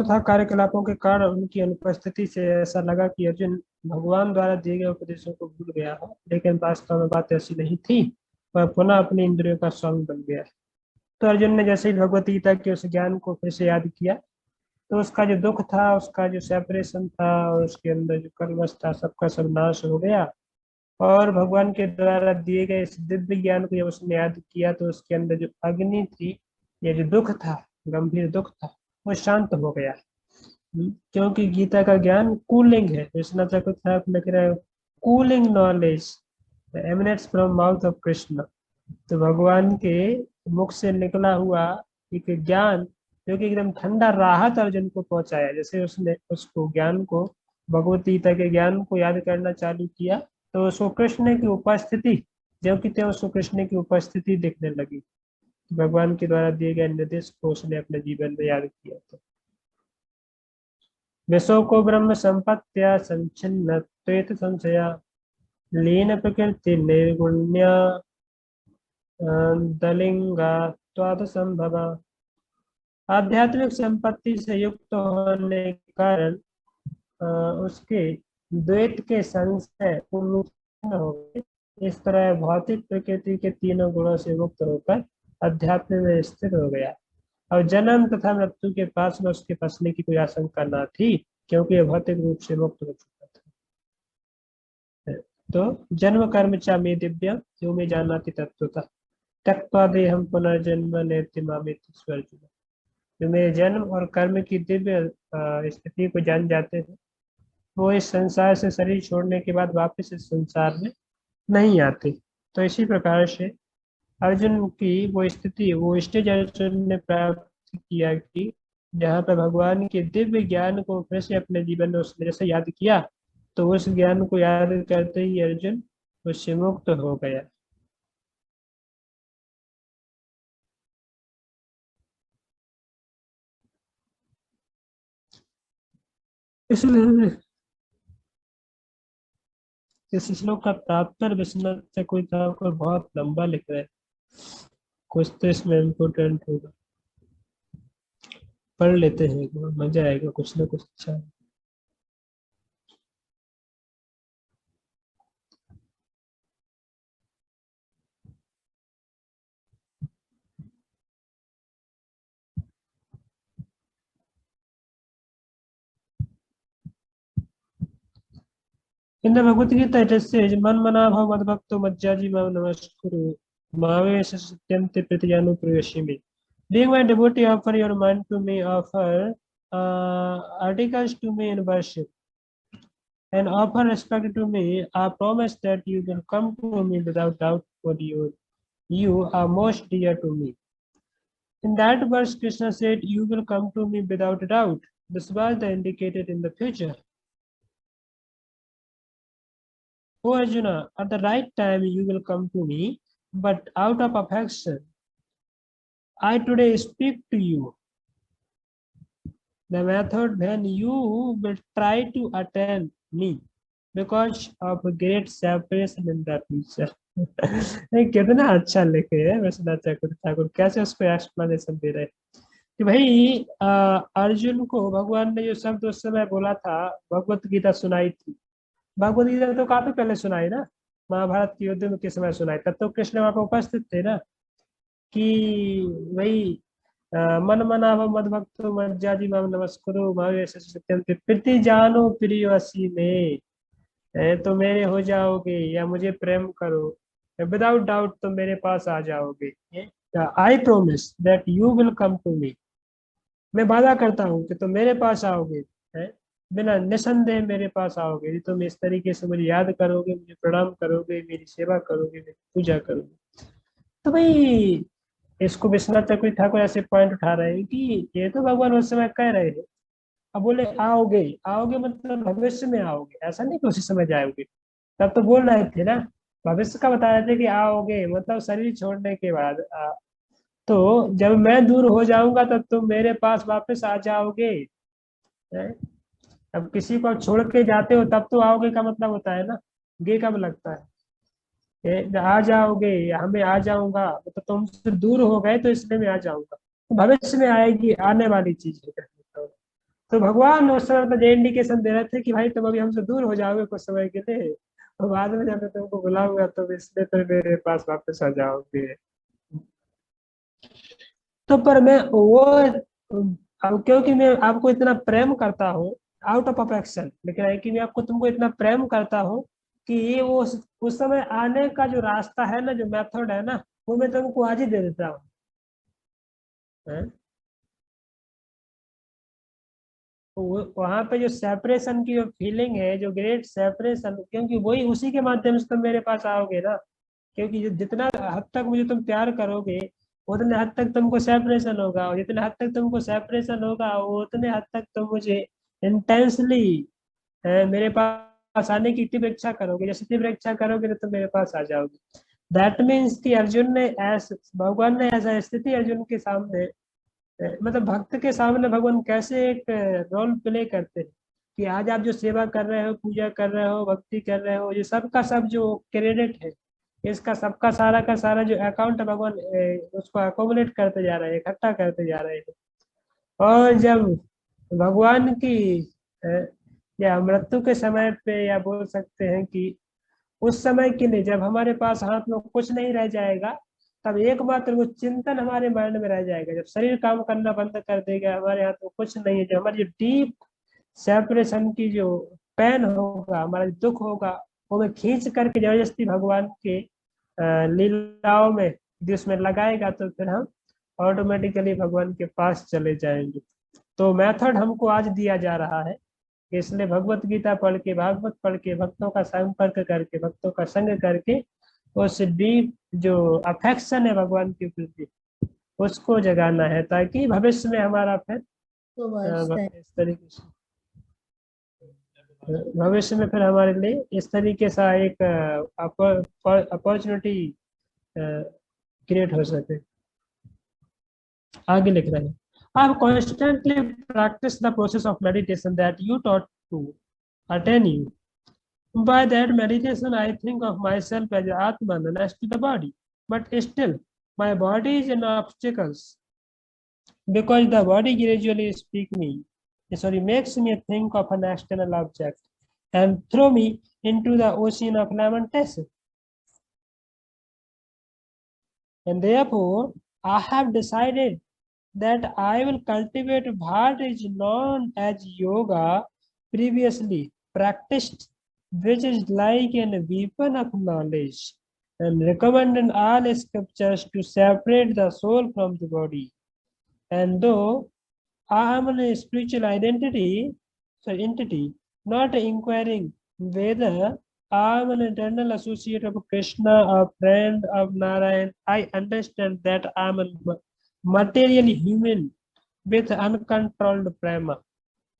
तथा कार्यकलापों के कारण उनकी अनुपस्थिति से ऐसा लगा कि अर्जुन भगवान द्वारा दिए गए उपदेशों को भूल गया हो, लेकिन वास्तव में बात ऐसी नहीं थी। वह पुनः अपनी इंद्रियों का स्वामी बन गया। तो अर्जुन ने जैसे ही भगवत गीता के उस ज्ञान को फिर से याद किया, तो उसका जो दुख था, उसका जो सेपरेशन था और उसके अंदर जो कर्मश था, सबका सब नाश हो गया। और भगवान के द्वारा दिए गए इस दिव्य ज्ञान को जब उसने याद किया, तो उसके अंदर जो अग्नि थी, ये जो दुख था, गंभीर दुख था, वो शांत हो गया। क्योंकि गीता का ज्ञान कूलिंग है। कृष्ण चक्रधारी लिख रहे हैं, cooling knowledge emanates from mouth of Krishna. तो भगवान के मुख से निकला हुआ एक ज्ञान जो कि एकदम ठंडा राहत अर्जुन को पहुंचाया। जैसे उसने उसको ज्ञान को, भगवत गीता के ज्ञान को याद करना चालू किया, तो उसको कृष्ण की उपस्थिति, जो कि थे उसको कृष्ण की उपस्थिति दिखने लगी। भगवान के द्वारा दिए गए निर्देश को उसने अपने जीवन में याद किया। था विश्व को ब्रह्म संपत्त्या संचिन्न त्वेत संशया लीन प्रकृति निर्गुण्य दलिंगा संभव। आध्यात्मिक संपत्ति से युक्त होने के कारण उसके द्वैत के संशय पूर्ण हो गए। इस तरह भौतिक प्रकृति के तीनों गुणों से मुक्त होकर अध्यात्म में स्थिर हो गया। और जन्म तथा मृत्यु के पास में उसके फंसने की कोई आशंका न थी, क्योंकि यह भौतिक रूप से मुक्त हो चुका था। तो जन्म कर्म चा में दिव्य जो में जानाति तत्वता त्यक्त्वा देहम पुनर्जन्म नेति मामेति स्वर्जुन। जो मेरे जन्म और कर्म की दिव्य स्थिति को जान जाते हैं, वो इस संसार से शरीर छोड़ने के बाद वापस इस संसार में नहीं आते। तो इसी प्रकार से अर्जुन की वो स्थिति, वो स्टेज अर्जुन ने प्राप्त किया कि जहाँ पर भगवान के दिव्य ज्ञान को फिर से अपने जीवन में उसने जैसे याद किया, तो उस ज्ञान को याद करते ही अर्जुन उससे मुक्त हो गया। इसलिए इस श्लोक का तात्पर्य विश्वनाथ से कोई था कोई बहुत लंबा लिख रहा है, कुछ तो इसमें इम्पोर्टेंट होगा। पढ़ लेते हैं, मजा आएगा, कुछ ना कुछ अच्छा है। In the Bhagavad Gita, it says, "Man mana bhav madbhakto majjaji maam namaskuru, mahave satyante pritiyanu prayashimi." Being my devotee, offer your mind to me, offer articles to me in worship, and offer respect to me. I promise that you will come to me without doubt, for you are most dear to me. In that verse, Krishna said, "You will come to me without a doubt." This was the indicated in the future. O Arjuna, at the right time you will come to me, but out of affection, I today speak to you. The method when you will try to attain me because of great separation in the future. कितना अच्छा लिखे है वैष्णव ठाकुर, कैसे उसको explanation दे रहे हैं कि भाई अर्जुन को भगवान ने जो शब्द उस समय बोला था, भगवत गीता सुनाई थी। भगवत गीता तो काफी पहले सुनाई ना, महाभारत के युद्ध में के समय सुनाई, तब तो कृष्ण वहां पर उपस्थित थे ना। कि वही मन मनाभ मद भक्तो मज्जाजी माम नमस्कुरु भावे सत्यम प्रीति जानो प्रियसी में, तो मेरे हो जाओगे या मुझे प्रेम करो, विदाउट डाउट तो मेरे पास आ जाओगे। I promise that you will come to me, मैं वादा करता हूँ कि तुम मेरे पास आओगे, है बिना निसंदेह मेरे पास आओगे यदि तुम इस तरीके से मुझे याद करोगे, मुझे प्रणाम करोगे, मेरी सेवा करोगे, मेरी पूजा करोगे। तो भाई इसको विश्वनाथ चक्रवर्ती ठाकुर ऐसे पॉइंट उठा रहे हैं कि ये तो भगवान उस समय कह रहे हैं। अब बोले आओगे, आओगे मतलब भविष्य में आओगे, ऐसा नहीं कि उसी समय जाओगे। तब तो बोल रहे थे ना, भविष्य का बता रहे थे कि आओगे मतलब शरीर छोड़ने के बाद तो जब मैं दूर हो जाऊंगा तब तुम मेरे पास वापस आ जाओगे। है? अब किसी को छोड़ के जाते हो तब तो आओगे का मतलब होता है ना, गे कब लगता है। आ जाओगे या हमें आ जाऊंगा तो तुमसे दूर हो गए तो इसलिए मैं आ जाऊंगा, तो भविष्य में आएगी, आने वाली चीज है कहने का। तो भगवान उस समय पर ये इंडिकेशन दे रहे थे कि भाई तुम अभी हमसे दूर हो जाओगे कुछ समय के लिए, और बाद में जब मैं तुमको बुलाऊंगा तो इसलिए तो मेरे पास वापस आ जाओगे। तो पर मैं वो अब क्योंकि मैं आपको इतना प्रेम करता हूँ, आउट ऑफ अफेक्शन, लेकिन है कि मैं आपको तुमको इतना प्रेम करता हूँ कि ये वो उस समय आने का जो रास्ता है ना, जो मेथड है ना, वो मैं तुमको आज ही दे देता हूँ। हैं? तो वहां पे जो सेपरेशन की जो फीलिंग है, जो ग्रेट सेपरेशन, क्योंकि वही उसी के माध्यम से तुम मेरे पास आओगे ना। क्योंकि जितना हद तक मुझे तुम प्यार करोगे, उतने हद तक तुमको सेपरेशन होगा, और जितने हद तक तुमको सेपरेशन होगा वो उतने हद तक तुम मुझे इंटेंसली मेरे पास आने की तीव्र इच्छा करोगे। जैसे तीव्र इच्छा करोगे तो तुम मेरे पास आ जाओगे। दैट मीन्स कि अर्जुन ने ऐसा, भगवान ने ऐसा स्थिति अर्जुन के सामने, मतलब भक्त के सामने भगवान कैसे एक रोल प्ले करते हैं कि आज आप जो सेवा कर रहे हो, पूजा कर रहे हो, भक्ति कर रहे हो, ये सबका सब जो क्रेडिट है, इसका सबका सारा का सारा जो अकाउंट है, भगवान उसको अकोमुलेट करते जा रहे हैं, इकट्ठा करते जा रहे हैं। और जब भगवान की अ, या मृत्यु के समय पे, या बोल सकते हैं कि उस समय के लिए जब हमारे पास हाथ में कुछ नहीं रह जाएगा, तब एकमात्र वो चिंतन हमारे माइंड में रह जाएगा। जब शरीर काम करना बंद कर देगा, हमारे हाथ में कुछ नहीं है, जो हमारी जो डीप सेपरेशन की जो पेन होगा, हमारा जो दुख होगा, वो मैं खींच करके जबरदस्ती भगवान के लीलाओं में यदि उसमें लगाएगा, तो फिर हम ऑटोमेटिकली भगवान के पास चले जाएंगे। तो मेथड हमको आज दिया जा रहा है, इसलिए भगवत गीता पढ़ के, भागवत पढ़ के, भक्तों का संपर्क करके, भक्तों का संग करके, उस डीप जो अफेक्शन है भगवान के प्रति, उसको जगाना है, ताकि भविष्य में हमारा फिर तो बस इस तरीके से, भविष्य में फिर हमारे लिए इस तरीके से एक अपॉर्चुनिटी क्रिएट हो सके। आगे लिख रहे हैं, I've constantly practiced the process of meditation that you taught to attain you. By that meditation, I think of myself as Atman next to the body. But still, my body is an obstacle because the body gradually makes me think of an external object and throw me into the ocean of lamentation. And therefore, I have decided that I will cultivate what is known as yoga previously practiced, which is like a weapon of knowledge, and recommend in all scriptures to separate the soul from the body. And though I am a spiritual entity, not inquiring whether I am an eternal associate of Krishna, a friend of Narayan, I understand that I am a materially human with uncontrolled prema.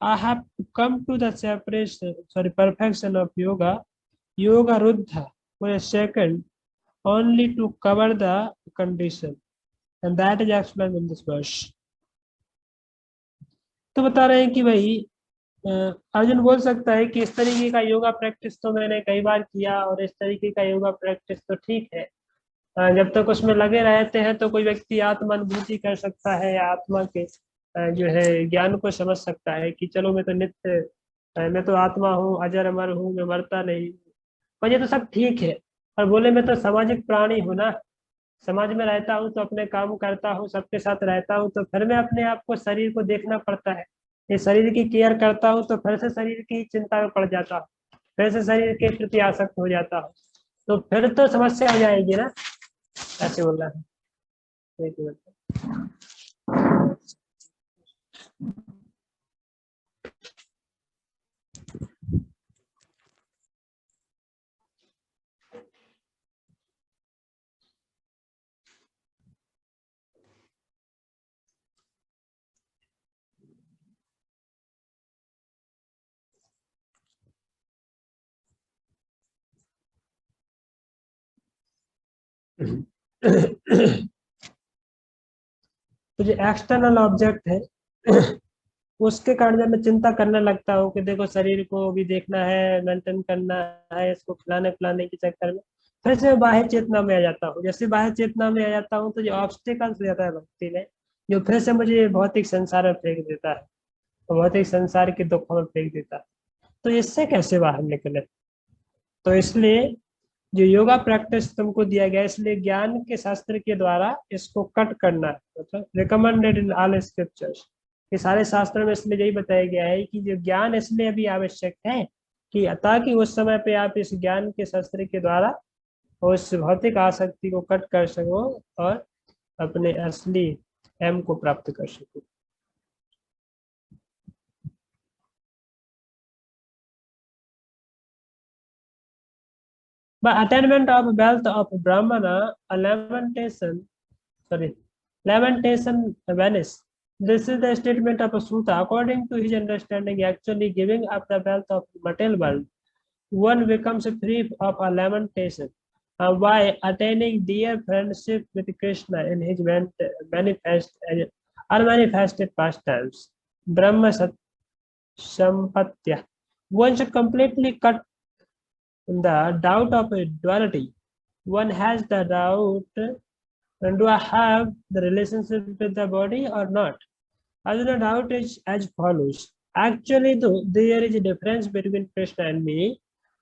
I have to come to the perfection of yoga ruddha, for a second, only to cover the condition. And that is explained in this verse. तो बता रहे हैं कि भाई अ, अर्जुन बोल सकता है कि इस तरीके का योगा प्रैक्टिस तो मैंने कई बार किया, और इस तरीके का योगा प्रैक्टिस तो ठीक है। जब तक उसमें लगे रहते हैं तो कोई व्यक्ति आत्मानुभूति कर सकता है, या आत्मा के जो है ज्ञान को समझ सकता है कि चलो मैं तो नित्य, मैं तो आत्मा हूँ, अजर अमर हूँ, मैं मरता नहीं। पर ये तो सब ठीक है, पर बोले मैं तो सामाजिक प्राणी हूँ ना, समाज में रहता हूँ तो अपने काम करता हूँ, सबके साथ रहता हूँ, तो फिर मैं अपने आप को, शरीर को देखना पड़ता है। ये शरीर की केयर करता हूँ तो फिर से शरीर की चिंता में पड़ जाता हूँ, फिर से शरीर के प्रति आसक्त हो जाता हूँ, तो फिर तो समस्या हो जाएगी ना। ऐसे बोल रहा है, एक मिनट। तो जो एक्सटर्नल ऑब्जेक्ट है, उसके कारण जब मैं चिंता करने लगता हूँ कि देखो शरीर को भी देखना है, मेंटेन करना है, इसको खिलाने पिलाने के चक्कर में फिर से बाह्य चेतना में आ जाता हूँ। जैसे बाह्य चेतना में आ जाता हूँ तो जो ऑब्स्टिकल्स हो जाता है भक्ति में, जो फिर से मुझे भौतिक संसार में फेंक देता है, भौतिक संसार के दुखों में फेंक देता। तो इससे कैसे बाहर निकले? तो इसलिए जो योगा प्रैक्टिस तुमको दिया गया, इसलिए ज्ञान के शास्त्र के द्वारा इसको कट करना है, मतलब रिकमेंडेड इन ऑल स्क्रिप्चर्स। ये सारे शास्त्रों में इसलिए यही बताया गया है कि जो ज्ञान इसलिए अभी आवश्यक है कि ताकि उस समय पे आप इस ज्ञान के शास्त्र के द्वारा उस भौतिक आसक्ति को कट कर सको और अपने असली एम को प्राप्त कर सको। By attainment of wealth of Brahmana, a lamentation vanish. This is the statement of a Sutta. According to his understanding, actually giving up the wealth of material world, one becomes free of a lamentation. By attaining dear friendship with Krishna in his manifest unmanifested pastimes, Brahma Sampatya, one should completely cut the doubt of a duality. One has the doubt, and do I have the relationship with the body or not? Other doubt is as follows. Actually, though, there is a difference between Krishna and me,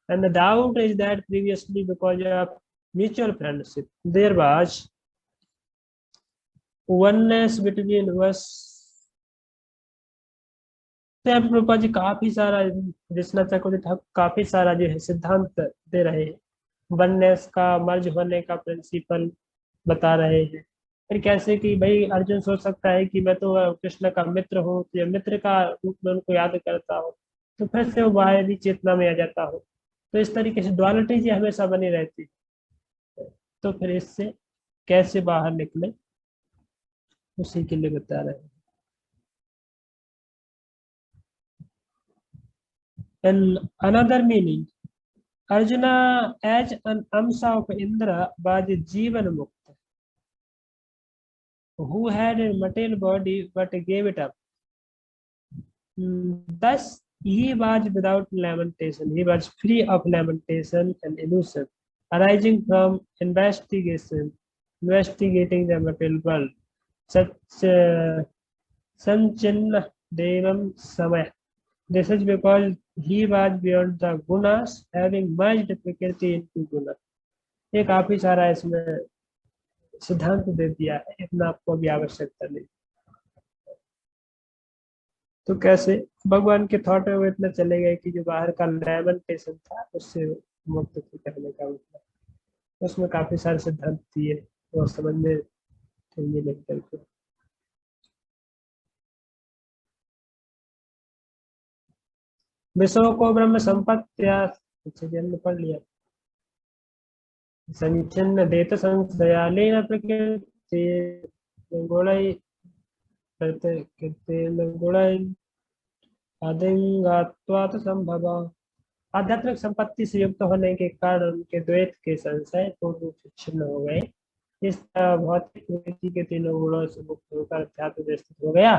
and the doubt is that previously, because of mutual friendship, there was oneness between us. तो प्रभुपा जी काफी सारा कृष्णा चक्रवर्ती ठाकुर काफी सारा जो है सिद्धांत दे रहे हैं, वननेस का, मर्ज होने का प्रिंसिपल बता रहे हैं। फिर कैसे कि भाई अर्जुन सोच सकता है कि मैं तो कृष्ण का मित्र हूँ, तो मित्र का रूप में उनको याद करता हूँ, तो फिर से वो मायावी चेतना में आ जाता हो। तो इस तरीके से डुअलिटी जी हमेशा बनी रहती है। तो फिर इससे कैसे बाहर निकले, उसी के लिए बता रहे हैं। And another meaning, Arjuna as an Amsa of Indra was Jivan Mukta, who had a material body but gave it up. Thus, he was without lamentation. He was free of lamentation and illusion, arising from investigating the material world. Such Sanchinna Devam Samaya. This is because he was beyond the gunas, having merged prakriti into guna. ये काफी सारा इसमें सिद्धांत दे दिया है, इतना आपको भी आवश्यकता नहीं। तो कैसे भगवान के थॉट में वो इतना चले गए कि जो बाहर का लेमेंटेशन था उससे मुक्त करने का मतलब, उसमें काफी सारे सिद्धांत दिए, वो समझने चाहिए नहीं करके। विश्व को ब्रह्म संपत्तिया, पीछे जन्म पढ़ लिया, संचिन्न देत संशयालेन प्रकृति गुणै करते कृतेन गुणै आदिंगात्वात् संभव। आध्यात्मिक संपत्ति से युक्त होने के कारण उनके द्वैत के संशय पूर्ण रूप से छिन्न हो गए। इस तरह भौतिक प्रकृति के तीनों गुणों से मुक्त होकर अध्यात्म में स्थित हो गया।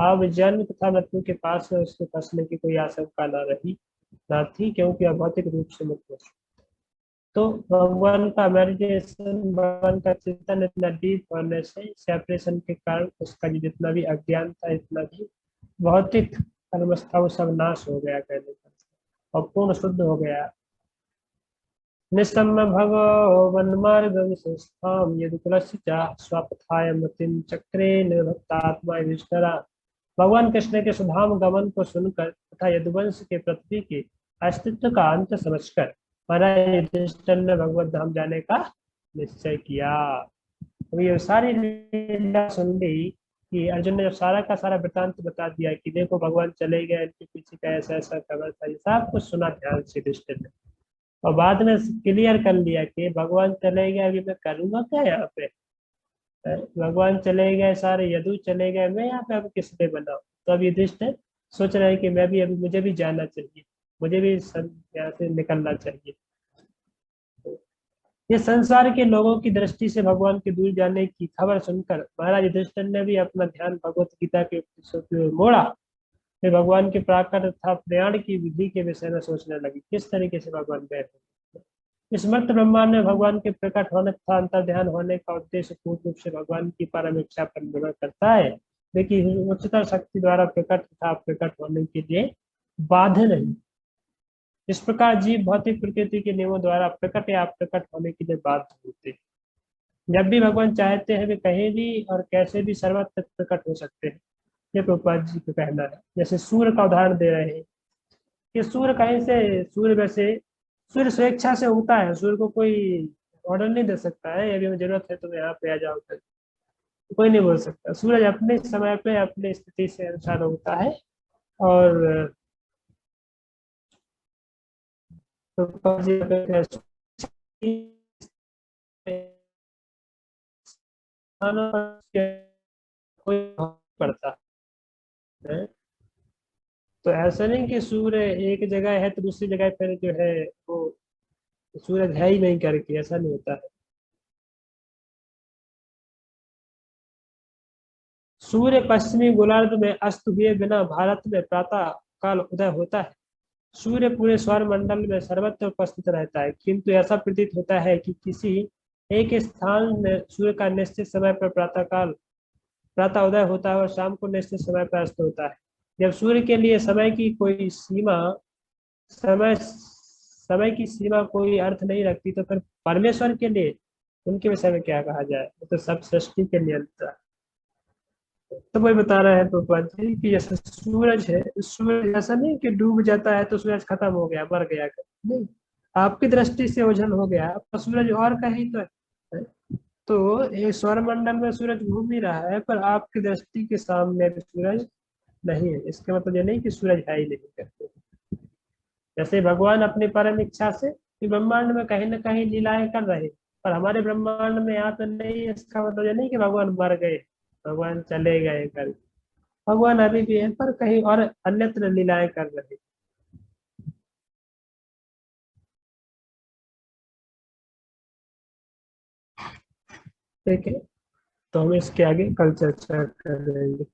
अब जन्म तथा मृत्यु के पास में उसके फंसने की कोई आशंका न थी, क्योंकि अब भौतिक रूप से मुक्त हो। तो भगवान का मेडिटेशन, भगवान का चिंतन इतना डीप होने से सेपरेशन के कारण उसका जितना भी अज्ञान था, इतना भी भौतिक कर्मस्था वो सब नाश हो गया कहने का, और पूर्ण शुद्ध हो गया। निस्सम भगवान मार्ग संस्थाम यदुकुलस्य स्वपथाय मतिम चक्रे निर्भक्तात्मा युष्टरा। भगवान कृष्ण के सुधाम गमन को सुनकर तथा यदुवंश के पृथ्वी के अस्तित्व का अंत समझकर महाराज युधिष्ठिर ने भगवत धाम जाने का निश्चय किया। अब ये सारी लीला सुन ली कि अर्जुन ने जब सारा का सारा वृतांत बता दिया कि देखो भगवान चले गए, इनके पीछे का ऐसा ऐसा खबर था, ये सब कुछ सुना ध्यान से युधिष्ठिर ने, और बाद में क्लियर कर लिया कि भगवान चले गए, अभी मैं करूंगा क्या यहाँ पे? भगवान चले गए, सारे यदु चले गए, मैं यहाँ पे अब किस लिए बनाऊं? तो अब युधिष्ठिर सोच रहे हैं कि मैं भी अभी, मुझे भी जाना चाहिए, मुझे भी यहाँ से निकलना चाहिए। ये संसार के लोगों की दृष्टि से भगवान के दूर जाने की खबर सुनकर महाराज युधिष्ठिर ने भी अपना ध्यान भगवत गीता के उपदेशों की ओर मोड़ा। फिर भगवान के प्राकट तथा प्रयाण की विधि के विषय में सोचने लगी, किस तरीके से भगवान बैठे। इस मर्त ब्रह्मांड में भगवान के प्रकट होने तथा अंतर ध्यान होने का उद्देश्य पूर्ण रूप से भगवान की परम इच्छा पर निर्भर करता है। देखिए उच्चतर शक्ति द्वारा प्रकट तथा प्रकट होने के लिए बाध्य नहीं। इस प्रकार जीव भौतिक प्रकृति के नियमों द्वारा प्रकट या अप्रकट होने के लिए बाध्य होते हैं। जब भी भगवान चाहते हैं वे कहीं भी और कैसे भी सर्वत्र प्रकट हो सकते हैं। ये प्रभुपाद जी का कहना है। जैसे सूर्य का उदाहरण दे रहे हैं कि सूर्य कहीं से, सूर्य वैसे सूर्य स्वेच्छा से उगता है, सूर्य को कोई ऑर्डर नहीं दे सकता है अभी हमें जरूरत है तुम यहाँ पे आ जाओ कर, कोई नहीं बोल सकता। सूरज अपने समय पे अपनी स्थिति से अनुसार उगता है। और प्रभुपाद जी का कहना है, स्थानों पर कोई पड़ता है। तो ऐसा नहीं कि सूर्य एक जगह है तो दूसरी जगह पर जो है वो सूरज है ही नहीं करके, ऐसा नहीं होता है। सूर्य पश्चिमी गोलार्ध में अस्त हुए बिना भारत में प्रातः काल उदय होता है। सूर्य पूरे सौर मंडल में सर्वत्र उपस्थित रहता है, किंतु ऐसा प्रतीत होता है कि किसी एक स्थान में सूर्य का निश्चित समय पर प्रातः उदय होता है और शाम को निश्चित समय पर अस्त होता है। जब सूर्य के लिए समय की सीमा कोई अर्थ नहीं रखती, तो फिर परमेश्वर के लिए उनके विषय में क्या कहा जाए। वो तो सब सृष्टि के नियंता है। तो वही बता रहे हैं प्रभुपाद जी कि जैसे सूरज है, सूरज ऐसा नहीं कि डूब जाता है तो सूरज खत्म हो गया, मर गया, नहीं। आपकी दृष्टि से ओझल हो गया, आपका सूरज और कहीं तो है। तो ये सौरमंडल में सूरज घूम ही रहा है, पर आपकी दृष्टि के सामने भी सूरज नहीं है। इसका मतलब ये नहीं कि सूरज है ही नहीं करते। जैसे भगवान अपनी परम इच्छा से कि ब्रह्मांड में कहीं ना कहीं लीलाएं कर रहे, पर हमारे ब्रह्मांड में यहाँ तो नहीं है। इसका मतलब ये नहीं कि भगवान मर गए, भगवान चले गए कर, भगवान अभी भी है पर कहीं और अन्यत्र लीलाएं कर रहे। ठीक है, तो हम इसके आगे कल चर्चा करेंगे।